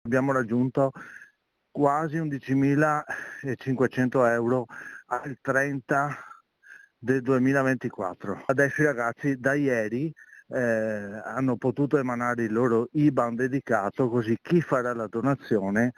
Abbiamo raggiunto quasi 11.500 euro al 30 del 2024. Adesso i ragazzi da ieri hanno potuto emanare il loro IBAN dedicato, così chi farà la donazione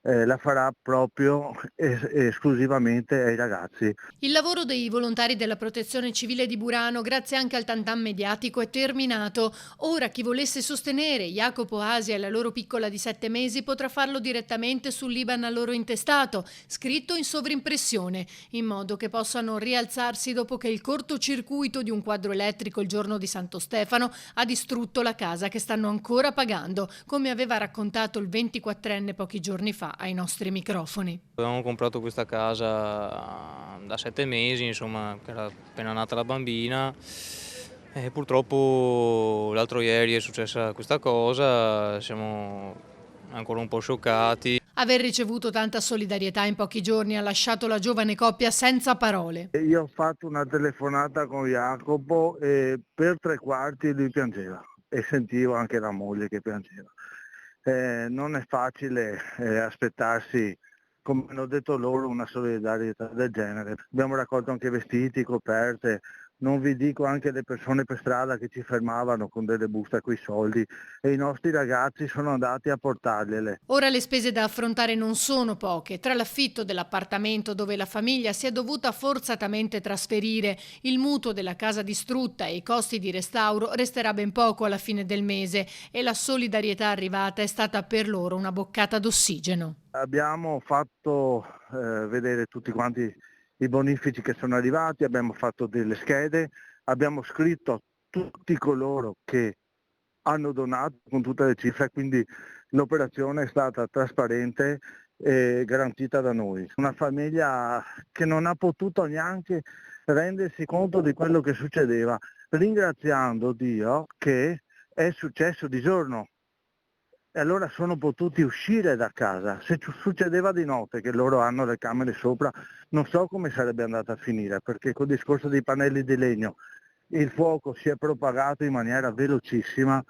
la farà proprio esclusivamente ai ragazzi. Il lavoro dei volontari della Protezione Civile di Burano, grazie anche al tantam mediatico, è terminato. Ora chi volesse sostenere Jacopo Asia e la loro piccola di 7 mesi potrà farlo direttamente sull'IBAN a loro intestato, scritto in sovrimpressione, in modo che possano rialzarsi dopo che il cortocircuito di un quadro elettrico il giorno di Santo Stefano ha distrutto la casa che stanno ancora pagando, come aveva raccontato il 24enne pochi giorni fa ai nostri microfoni. Avevamo comprato questa casa da 7 mesi, insomma, che era appena nata la bambina e purtroppo l'altro ieri è successa questa cosa, siamo ancora un po' scioccati. Aver ricevuto tanta solidarietà in pochi giorni ha lasciato la giovane coppia senza parole. Io ho fatto una telefonata con Jacopo e per 3/4 lui piangeva e sentivo anche la moglie che piangeva. Non è facile aspettarsi, come hanno detto loro, una solidarietà del genere. Abbiamo raccolto anche vestiti, coperte, non vi dico anche le persone per strada che ci fermavano con delle buste coi soldi e i nostri ragazzi sono andati a portargliele. Ora le spese da affrontare non sono poche. Tra l'affitto dell'appartamento dove la famiglia si è dovuta forzatamente trasferire, il mutuo della casa distrutta e i costi di restauro, resterà ben poco alla fine del mese e la solidarietà arrivata è stata per loro una boccata d'ossigeno. Abbiamo fatto vedere tutti quanti i bonifici che sono arrivati, abbiamo fatto delle schede, abbiamo scritto a tutti coloro che hanno donato con tutte le cifre, quindi l'operazione è stata trasparente e garantita da noi. Una famiglia che non ha potuto neanche rendersi conto di quello che succedeva, ringraziando Dio che è successo di giorno. E allora sono potuti uscire da casa. Se succedeva di notte, che loro hanno le camere sopra, non so come sarebbe andata a finire, perché col discorso dei pannelli di legno il fuoco si è propagato in maniera velocissima